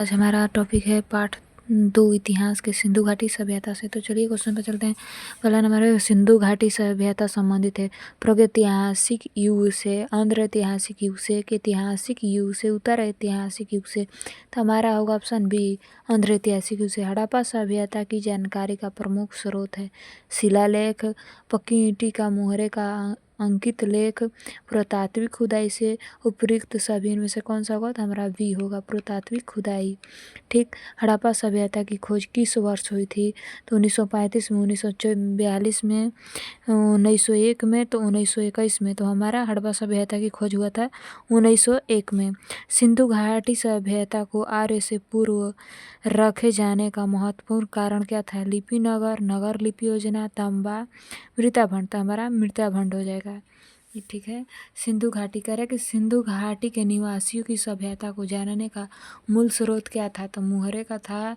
आज हमारा टॉपिक है पाठ 2 इतिहास के सिंधु घाटी सभ्यता से। तो चलिए क्वेश्चन पर चलते हैं। पहला नंबर है सिंधु घाटी सभ्यता संबंधित है प्रागैतिहासिक युग से, आंध्र ऐतिहासिक युग से, ऐतिहासिक युग से, उत्तर ऐतिहासिक युग से। तो हमारा होगा ऑप्शन बी आंध्र ऐतिहासिक युग से। हड़प्पा सभ्यता की जानकारी का प्रमुख स्रोत है शिलालेख, पक्की ईंटी का मुहरे का अंकित लेख, पुरातात्विक खुदाई से। उपयुक्त सभी में से कौन सा होगा? तो हमारा बी होगा पुरातात्विक खुदाई। ठीक। हड़प्पा सभ्यता की खोज किस वर्ष हुई थी? तो 1935 में, 1942 में, 1901 में, तो 1921 में। तो हमारा हड़प्पा सभ्यता की खोज हुआ था 1901 में। सिंधु घाटी सभ्यता को आर्य से पूर्व रखे जाने का महत्वपूर्ण कारण क्या था? लिपि नगर, नगर लिपि योजना, तांबा, मृताभंड। तो हमारा मृताभंड हो जाएगा। ये ठीक है। सिंधु घाटी कह रहे कि सिंधु घाटी के निवासियों की सभ्यता को जानने का मूल स्रोत क्या था? तो मुहरे का था,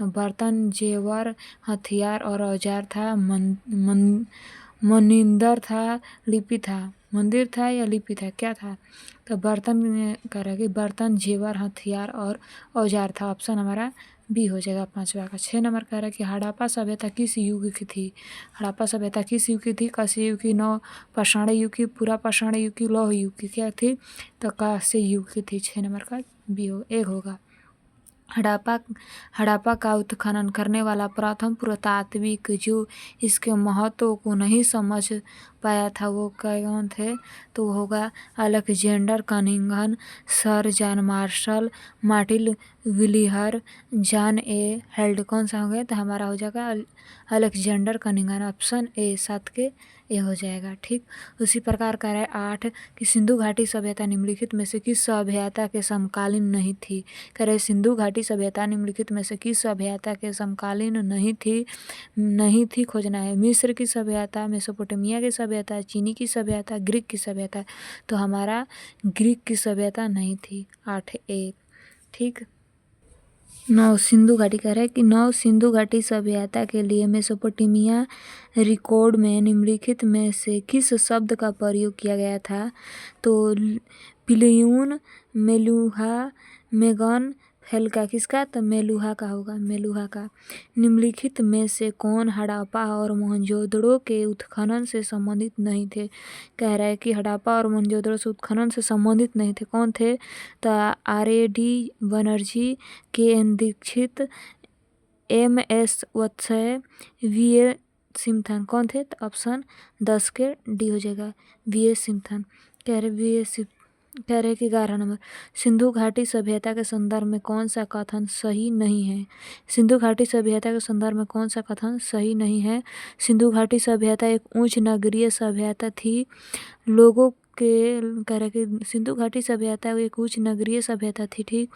बर्तन, जेवर, हथियार और औजार था, मनिंदर था, लिपि था। मंदिर था या लिपि था, क्या था? तो बर्तन कह रहे कि बर्तन, जेवर, हथियार और औजार था। ऑप्शन हमारा बी हो जाएगा पांचवा का। 6 नंबर कह रहा है कि हड़प्पा सभ्यता किस युग की थी? हड़प्पा सभ्यता किस युग की थी? कांस्य युग की, नव पाषाण युग की, पूरा पाषाण युग की, लौह युग की। क्या थी? तो कांस्य युग की थी। 6 नंबर का बी हो, एक होगा। हड़प्पा का उत्खनन करने वाला प्रथम पुरातात्विक जो इसके महत्व को नहीं समझ पाया था वो कौन थे? तो वो होगा Alexander Cunningham, sir John Marshall, Martin Villiers, John A Held. कौन सा हो गया? तो हमारा हो जाएगा अलेक्जेंडर कनिंघन। ऑप्शन ए 7 के ए हो जाएगा। ठीक। उसी प्रकार का है 8 कि सिंधु घाटी सभ्यता निम्नलिखित में से किस सभ्यता के समकालीन नहीं थी? कह रहे सिंधु घाटी सभ्यता निम्नलिखित में से किस सभ्यता के समकालीन नहीं थी खोजना है। मिस्र की सभ्यता, मेसोपोटामिया की सभ्यता, चीनी की सभ्यता, ग्रीक की सभ्यता। तो हमारा ग्रीक की सभ्यता नहीं थी। 8 ए। ठीक। 9 सिंधु घाटी कह रहा है कि 9 सिंधु घाटी सभ्यता के लिए मेसोपोटामिया रिकॉर्ड में निम्नलिखित में से किस शब्द का प्रयोग किया गया था? तो पिलियून, मेलुहा, मेगन, फेल्का। किसका? तो मेलुहा का होगा, मेलुहा का। निम्नलिखित में से कौन हड़प्पा और मोहनजोदड़ो के उत्खनन से संबंधित नहीं थे? कह रहा है कि हड़प्पा और मोहनजोदड़ो से उत्खनन से संबंधित नहीं थे। कौन थे? तो RAD Banerjee, KN Dixit, MS वत्सय, VA सिमथन। कौन थे? तो ऑप्शन 10 के डी हो जाएगा, VA सिमथन। कह रहे कि 11 नंबर सिंधु घाटी सभ्यता के संदर्भ में कौन सा कथन सही नहीं है? सिंधु घाटी सभ्यता के संदर्भ में कौन सा कथन सही नहीं है? सिंधु घाटी सभ्यता एक उच्च नगरीय सभ्यता थी। लोगों के कह रहे कि सिंधु घाटी सभ्यता एक उच्च नगरीय सभ्यता थी। ठीक।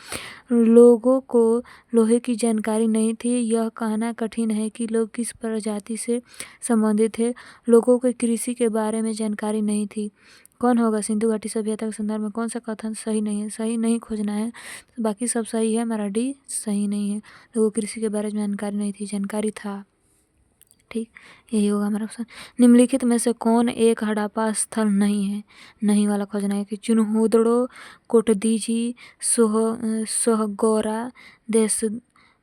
लोगों को लोहे की जानकारी नहीं थी। यह कहना कठिन है कि लोग किस प्रजाति से संबंधित थे। लोगों को कृषि के बारे में जानकारी नहीं थी। कौन होगा? सिंधु घाटी सभ्यता के संदर्भ में कौन सा कथन सही नहीं है? सही नहीं खोजना है, तो बाकी सब सही है। हमारा डी सही नहीं है। लोगों को कृषि के बारे में जानकारी नहीं थी, जानकारी था। ठीक। यही होगा हमारा ऑप्शन। निम्नलिखित में से कौन एक हड़प्पा स्थल नहीं है? नहीं वाला खोजना है कि चुनहुदड़ो, कोटदीजी, सोहगौरा,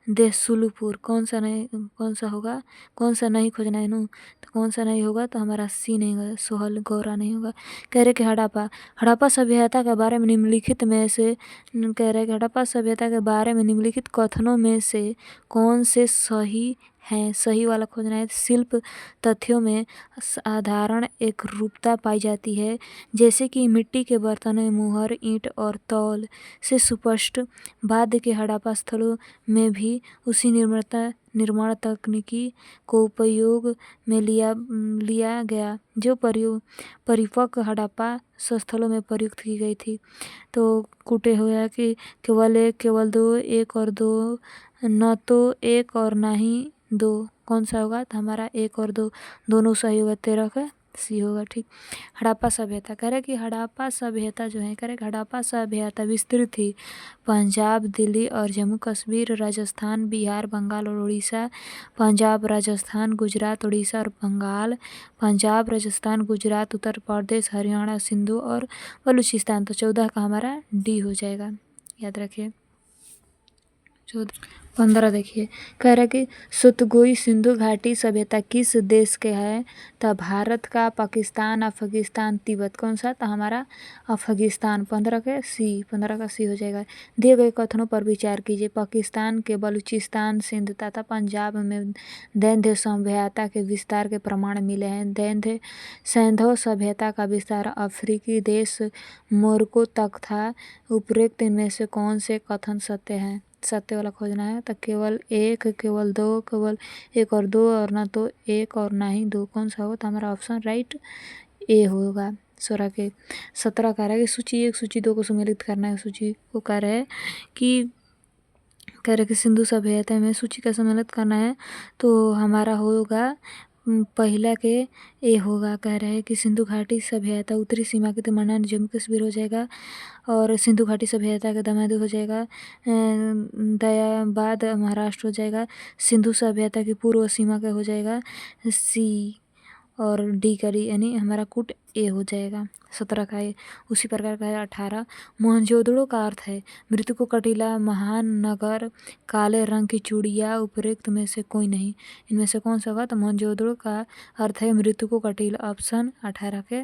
देसुलपुर। कौन सा नहीं, कौन सा होगा? कौन सा नहीं खोजना है नु? तो कौन सा नहीं होगा? तो हमारा सी नहीं होगा, सोहल गौरा नहीं होगा। कह रहे कि हड़प्पा सभ्यता के बारे में निम्नलिखित में से कह रहे कि हड़प्पा सभ्यता के बारे में निम्नलिखित कथनों में से कौन से सही हैं? सही वाला खोजना है। शिल्प तथ्यों में साधारण एक रूपता पाई जाती है, जैसे कि मिट्टी के बर्तनों, मुहर, ईंट और तौल से सुस्पष्ट। बाद के हड़प्पा स्थलों में भी उसी निर्माण तकनीकी को उपयोग में लिया गया जो परिपक्व हड़प्पा स्थलों में प्रयुक्त की गई थी। तो कूटे हुआ कि केवल एक, केवल दो, एक और दो, न तो एक और ना ही दो। कौन सा होगा? तो हमारा एक और दो दोनों सही होगा। 13 का सी होगा। ठीक। हड़प्पा सभ्यता कह रहे कि हड़प्पा सभ्यता जो है, कह रहे हड़प्पा सभ्यता विस्तृत थी पंजाब, दिल्ली और जम्मू कश्मीर, राजस्थान, बिहार, बंगाल और उड़ीसा। पंजाब, राजस्थान, गुजरात, उड़ीसा और बंगाल। पंजाब, राजस्थान, गुजरात, उत्तर प्रदेश, हरियाणा, सिंधु और बलूचिस्तान। तो 14 का हमारा डी हो जाएगा, याद रखिए। 15 देखिए, कह रहा है कि सुतगुई सिंधु घाटी सभ्यता किस देश के है? तो भारत का, पाकिस्तान, अफगानिस्तान, तिब्बत। कौन सा? तो हमारा अफगानिस्तान। 15 का सी हो जाएगा। दिए गए कथनों पर विचार कीजिए। पाकिस्तान के बलूचिस्तान, सिंध तथा पंजाब में दैन्य सभ्यता के विस्तार के प्रमाण मिले हैं। दैन्य सैंधव सभ्यता का विस्तार अफ्रीकी देश मोरक्को तक था। उपरोक्त इनमें से कौन से कथन सत्य हैं? सत्य वाला खोजना है। तो केवल एक, केवल दो, केवल एक और दो, और ना तो एक और ना ही दो। कौन सा होगा? तो हमारा ऑप्शन राइट ए होगा। 16 के 17 कह रहा है कि सूची 1 सूची 2 को सम्मिलित करना है। सूची को कह रहा है कि सिंधु सभ्यता में सूची का सम्मिलित करना है। तो हमारा होगा पहला के ए होगा। कह रहे हैं कि सिंधु घाटी सभ्यता उत्तरी सीमा के तमिलनाडु जम्मू कश्मीर हो जाएगा, और सिंधु घाटी सभ्यता का दमादू हो जाएगा। दयाबाद महाराष्ट्र हो जाएगा। सिंधु सभ्यता की पूर्व सीमा का हो जाएगा सी, और डी का डी यानी हमारा कुट ए हो जाएगा। 17 का ए। उसी प्रकार का है 18। मोहनजोदड़ो का अर्थ है मृत्यु को कटीला महान नगर, काले रंग की चूड़िया, उपरोक्त में से कोई नहीं। इनमें से कौन सा होगा? तो मोहनजोदड़ो का अर्थ है मृत्यु को कटीला। ऑप्शन 18 के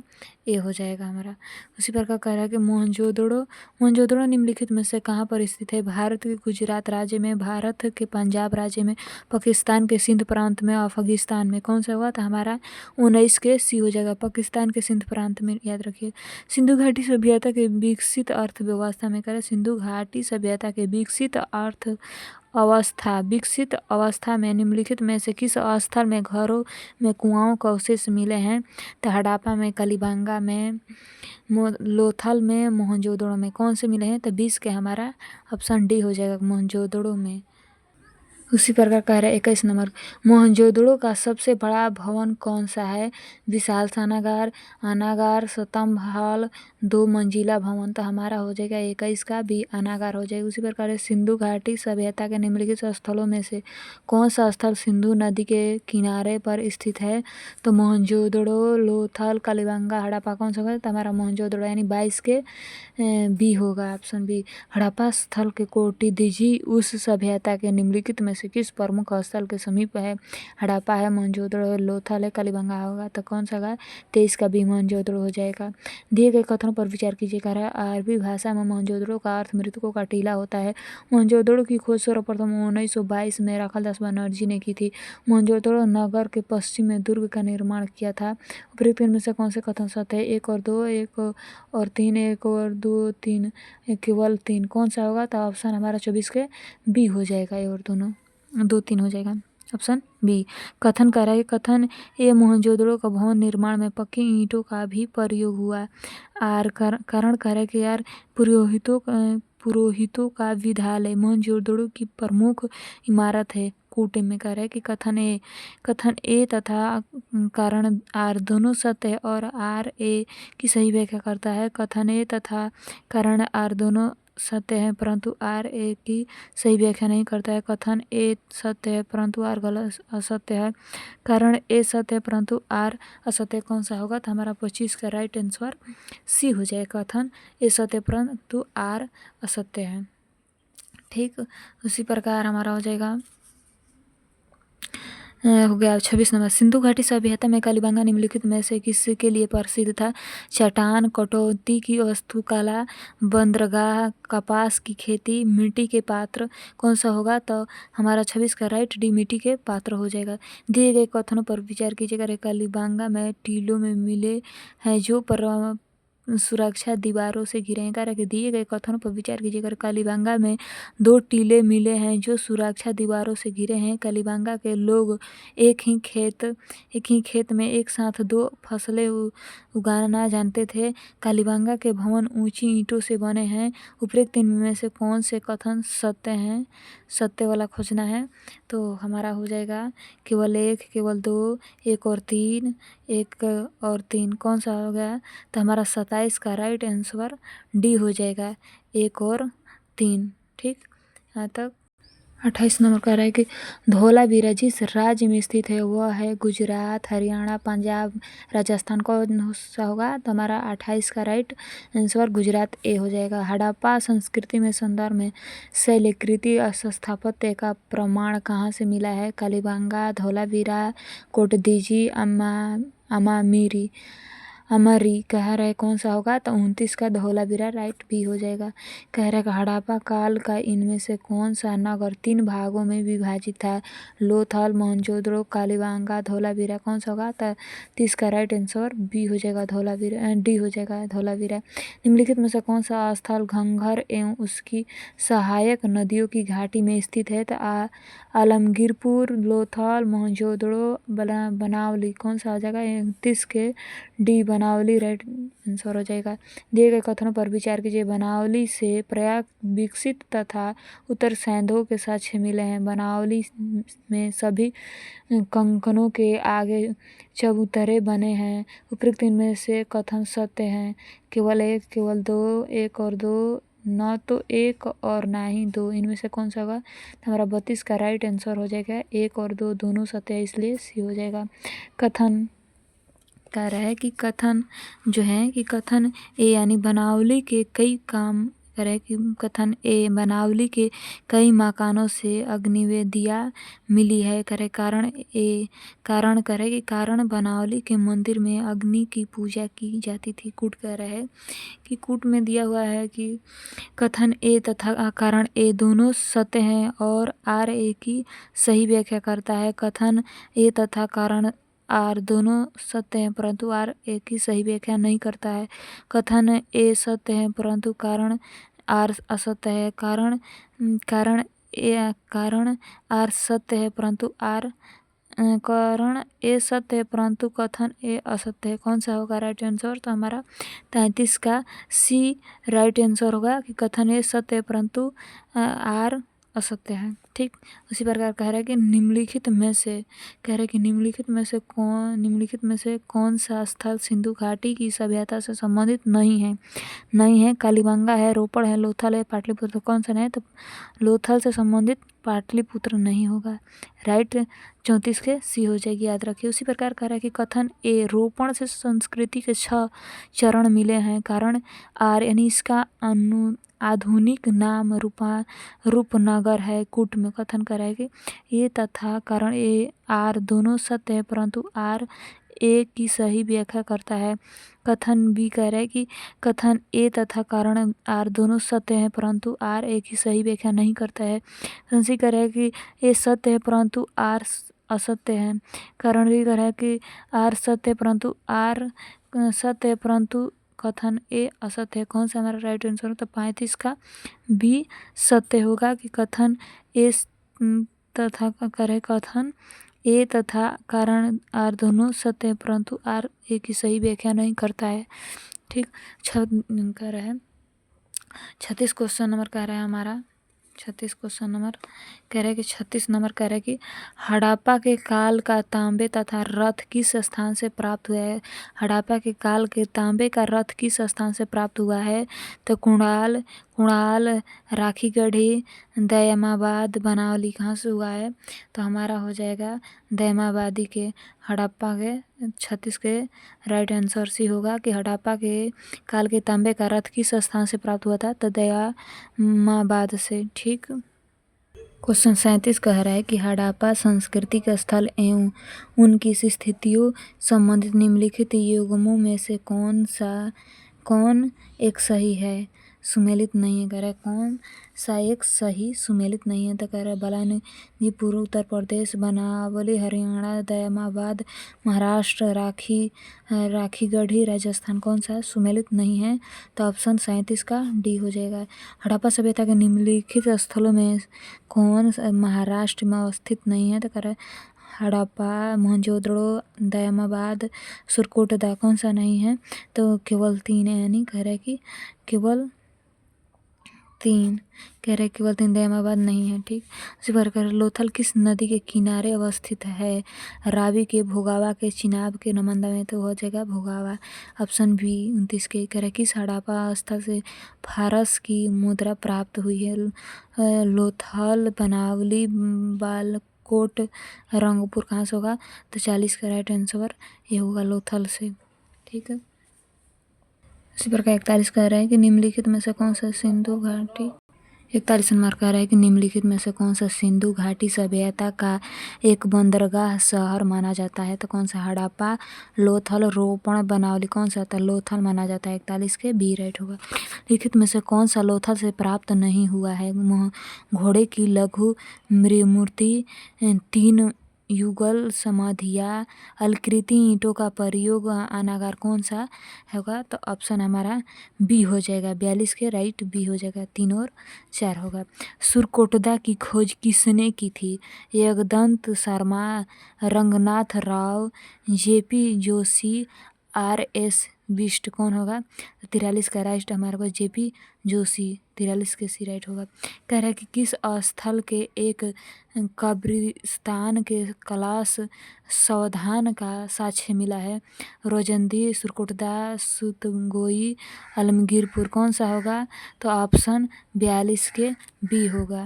ए हो जाएगा हमारा। उसी प्रकार कह रहा है कि मोहनजोदड़ो निम्नलिखित में से कहाँ पर स्थित है? भारत के गुजरात राज्य में, भारत के पंजाब राज्य में, पाकिस्तान के सिंध प्रांत में, अफगानिस्तान में। कौन सा होगा? तो हमारा 19 के सी हो जाएगा। पाकिस्तान के सिंध प्रांत में। याद रखिए। सिंधु घाटी सभ्यता के विकसित अर्थव्यवस्था में करें। सिंधु घाटी सभ्यता के विकसित अवस्था में निम्नलिखित में से किस स्थल में घरों में कुआओं का अवशेष मिले हैं? तो हड़प्पा में, कलिबंगा में, लोथल में, मोहनजोदड़ो में। कौन से मिले हैं? तो 20 के हमारा ऑप्शन डी हो जाएगा, मोहनजोदड़ो में। उसी प्रकार कह रहे हैं 21 नंबर, मोहनजोदड़ो का सबसे बड़ा भवन कौन सा है? विशाल अनागार, स्तंभ हॉल, 2 मंजिला भवन। तो हमारा हो जाएगा 21 का भी अनागार हो जाएगा। उसी प्रकार सिंधु घाटी सभ्यता के निम्नलिखित स्थलों में से कौन सा स्थल सिंधु नदी के किनारे पर स्थित है? तो मोहनजोदड़ो, लोथल, कलिबंगा, हड़प्पा। कौन सा होगा? तो हमारा मोहनजोदड़ो यानी 22 के बी होगा, ऑप्शन बी। हड़प्पा स्थल के कोटि दीजिए उस सभ्यता के निम्नलिखित में से किस प्रमुख स्थल के समीप है? हड़प्पा है, मोहनजोदड़ो है, लोथल है, कलिबंगा होगा। तो कौन सा होगा? 23 का बी मोहनजोदड़ो हो जाएगा। दिए गए कथनों पर विचार कीजिए। कह रहा है अरबी भाषा में मोहनजोदड़ो का अर्थ मृतकों का टीला होता है। मोहनजोदड़ो की खोज सर्वप्रथम 1922 में राखालदास बनर्जी ने की थी। मोहनजोदड़ो नगर के पश्चिम में दुर्ग का निर्माण किया था। उपरोक्त में से कौन से कथन सत्य है? 1 और 2, 1 और 3, 1 और 2, 3, केवल 3। कौन सा होगा? तो ऑप्शन हमारा 24 के बी हो जाएगा। ये और दोनों 2, 3 हो जाएगा, ऑप्शन बी। कथन कर रहा है, कथन ए मोहनजोदड़ो का भवन निर्माण में पक्की ईंटों का भी प्रयोग हुआ। कारण कह रहा है कि यार पुरोहितों का विद्यालय मोहनजोदड़ो की प्रमुख इमारत है। कूटे में कह रहा है कि कथन ए तथा कारण आर दोनों सत्य है, और आर ए की सही व्याख्या करता है। कथन ए तथा कारण आर दोनों सत्य है, परंतु आर ए की सही व्याख्या नहीं करता है। कथन ए सत्य है परंतु आर गलत असत्य है। कारण ए सत्य है परंतु आर असत्य। कौन सा होगा? तो हमारा 25 का राइट आंसर सी हो जाए। कथन ए सत्य परंतु आर असत्य है। ठीक, उसी प्रकार हमारा हो जाएगा हो गया 26 नंबर, सिंधु घाटी सभ्यता में कलिबंगा निम्नलिखित में से किसके लिए प्रसिद्ध था? चट्टान, कटौती की वस्तुकला, बंदरगाह, कपास की खेती, मिट्टी के पात्र। कौन सा होगा? तो हमारा 26 का राइट डी मिट्टी के पात्र हो जाएगा। दिए गए कथनों पर विचार कीजिएगा। कलिबंगा में टीलों में मिले हैं जो सुरक्षा दीवारों से घिरे हैं। कार्य के दिए गए कथनों पर विचार कीजिएगा। कलिबंगा में 2 टीले मिले हैं जो सुरक्षा दीवारों से घिरे हैं। कलिबंगा के लोग एक ही खेत में एक साथ 2 फसलें उगाना जानते थे। कलिबंगा के भवन ऊंची ईंटों से बने हैं। उपरोक्त इनमें से कौन से कथन सत्य हैं? सत्य वाला खोजना है। तो हमारा हो जाएगा केवल 1, केवल 2, 1 और 3, 1 और 3। कौन सा हो गया? तो हमारा 27 का राइट आंसर डी हो जाएगा, 1 और 3। ठीक, यहाँ तक 28 नंबर कह रहा है कि धौलावीरा जिस राज्य में स्थित है वह है गुजरात, हरियाणा, पंजाब, राजस्थान। कौन सा होगा? तो हमारा 28 का राइट आंसर गुजरात ए हो जाएगा। हड़प्पा संस्कृति में संदर्भ में शैलाकृति स्थापत्य का प्रमाण कहाँ से मिला है? कालीबंगा, धौलावीरा, कोटदीजी, अमारी कह रहा है कौन सा होगा? तो 29 का धौलावीरा राइट भी हो जाएगा। कह रहा है कि हड़प्पा काल का इनमें से कौन सा नगर 3 भागों में विभाजित था? लोथल, मोहनजोदड़ो, कालीबंगा, धौलावीरा। कौन सा होगा? तो 30 का राइट आंसर बी हो जाएगा, धौलावीरा डी हो जाएगा, धौलावीरा। निम्नलिखित में से कौन सा स्थल घंघर एवं उसकी सहायक नदियों की घाटी में स्थित है? तो आलमगीरपुर, लोथल, मोहनजोदड़ो, बनावली। कौन सा हो जाएगा? 29 के डी बनावली राइट आंसर हो जाएगा। दिए गए कथनों पर विचार कीजिए। बनावली से प्रयाग विकसित तथा उत्तर सैंधव के साक्ष्य मिले हैं। बनावली में सभी कंकणों के आगे चबूतरे बने हैं। उपरोक्त इनमें से कथन सत्य हैं। केवल एक, केवल दो, एक और दो, न तो एक और ना ही दो। इनमें से कौन सा होगा? हमारा 32 का राइट आंसर हो जाएगा। एक और दो दोनों सत्य है, इसलिए सी हो जाएगा। कथन कह रहा है कि कथन जो है कि कथन ए यानी बनावली के कई काम कह रहा है कि कथन ए बनावली के कई मकानों से अग्निवेदियाँ मिली है। करे कारण ए कारण कह रहा है कि कारण बनावली के मंदिर में अग्नि की पूजा की जाती थी। कूट कह रहा है कि कूट में दिया हुआ है कि कथन ए तथा कारण ए दोनों सत्य हैं और आर ए की सही व्याख्या करता है। कथन ए तथा कारण आर दोनों सत्य हैं परंतु आर ए की सही व्याख्या नहीं करता है। कथन ए सत्य है परंतु कारण आर असत्य है। कारण आर सत्य है परंतु कारण ए सत्य है परंतु कथन ए असत्य है। कौन सा होगा राइट आंसर? तो हमारा 33 का सी राइट आंसर होगा कि कथन ए सत्य है परंतु आर असत्य है। ठीक उसी प्रकार कह रहा है कि निम्नलिखित में से कौन सा स्थल सिंधु घाटी की सभ्यता से संबंधित नहीं है? कालीबंगा है, रोपड़ है, लोथल है, पाटलिपुत्र। कौन सा नहीं? तो लोथल से संबंधित पाटलिपुत्र नहीं होगा। राइट 34 के सी हो जाएगी, याद रखिए। उसी प्रकार कह रहा है कि कथन ए रोपण से संस्कृति के 6 चरण मिले हैं। कारण आर यानी इसका आधुनिक नाम रूपनगर है। कूट में कथन करा है कि ये तथा कारण ए आर दोनों सत्य है परंतु आर ए की सही व्याख्या करता है। कथन बी कह रहा है कि कथन ए तथा कारण आर दोनों सत्य हैं परंतु आर ए की सही व्याख्या नहीं करता है। सी कह रहा है कि ए सत्य है परंतु आर असत्य है। कारण भी कह रहा है कि आर सत्य है परंतु आर सत्य है परंतु कथन ए असत्य है। कौन सा हमारा राइट आंसर हो? तो 35 का बी सत्य होगा कि कथन ए तथा करे कथन ए तथा कारण आर दोनों सत्य है परंतु आर ए की सही व्याख्या नहीं करता है। ठीक कह रहा है 36 क्वेश्चन नंबर कह रहा है हमारा 36 क्वेश्चन नंबर कह रहा है कि 36 नंबर कह रहा है कि हड़प्पा के काल का तांबे तथा रथ किस स्थान से प्राप्त हुआ है? हड़प्पा के काल के तांबे का रथ किस स्थान से प्राप्त हुआ है? तो कुणाल, राखीगढ़ी, दयामाबाद, बनावली। कहाँ से हुआ है? तो हमारा हो जाएगा दयामाबादी के हड़प्पा के 36 के राइट आंसर सी होगा कि हड़प्पा के काल के तांबे का रथ किस स्थान से प्राप्त हुआ था? तो दयामाबाद से। ठीक क्वेश्चन 37 कह रहा है कि हड़प्पा संस्कृति का स्थल एवं उनकी स्थितियों संबंधित निम्नलिखित युग्मों में से कौन एक सही है? सुमेलित नहीं है। कह रहा है कौन सा एक सही सुमेलित नहीं है? तो कह रहा है बलानीपुर उत्तर प्रदेश, बनावली हरियाणा, दयामाबाद महाराष्ट्र, राखीगढ़ी राजस्थान। कौन सा सुमेलित नहीं है? तो ऑप्शन 37 का डी हो जाएगा। हड़प्पा सभ्यता के निम्नलिखित स्थलों में कौन महाराष्ट्र में अवस्थित नहीं है? तो कह रहा है हड़प्पा, मोहनजोदड़ो, दयामाबाद, सुरकोटदा। कौन सा नहीं है? तो केवल 3 है यानी कह रहा है कि केवल 3 कह रहे केवल 3 दयामाबाद नहीं है। ठीक, उसी प्रकार लोथल किस नदी के किनारे अवस्थित है? रावी के, भोगावा के, चिनाब के, नर्मदा में, तो हो जाएगा भोगावा। ऑप्शन बी 29 के कह रहे किस हड़प्पा स्थल से फारस की मुद्रा प्राप्त हुई है? लोथल, बनावली, बालकोट, रंगपुर कहाँ से होगा? तो 40 का राइट आंसर ये होगा लोथल से। ठीक है, इसी प्रकार 41 कह रहा है कि निम्नलिखित में से कौन सा सिंधु घाटी 41 नंबर कह रहा है कि निम्नलिखित में से कौन सा सिंधु घाटी सभ्यता का एक बंदरगाह शहर माना जाता है? तो कौन सा? हड़प्पा, लोथल, रोपण, बनावली, कौन सा था? लोथल माना जाता है। 41 के बी राइट होगा। लिखित में से कौन सा लोथल से प्राप्त नहीं हुआ है? घोड़े की लघु मूर्ति, 3 युगल समाधियाँ, आकृति ईंटों का प्रयोग, अनागार, कौन सा होगा? तो ऑप्शन हमारा बी हो जाएगा। 42 के राइट बी हो जाएगा। 3 और 4 होगा। सुरकोटदा की खोज किसने की थी? एकदंत शर्मा, रंगनाथ राव, जेपी जोशी, RS बिष्ट, कौन होगा? 43 का राइट हमारे पास जेपी जोशी। 43 के सी राइट होगा। कह रहा है कि किस स्थल के एक कब्रिस्तान के कलाश सावधान का साक्ष्य मिला है? रोजंदी, सुरकोटदा, सुतगोई, आलमगीरपुर, कौन सा होगा? तो ऑप्शन 42 के बी होगा।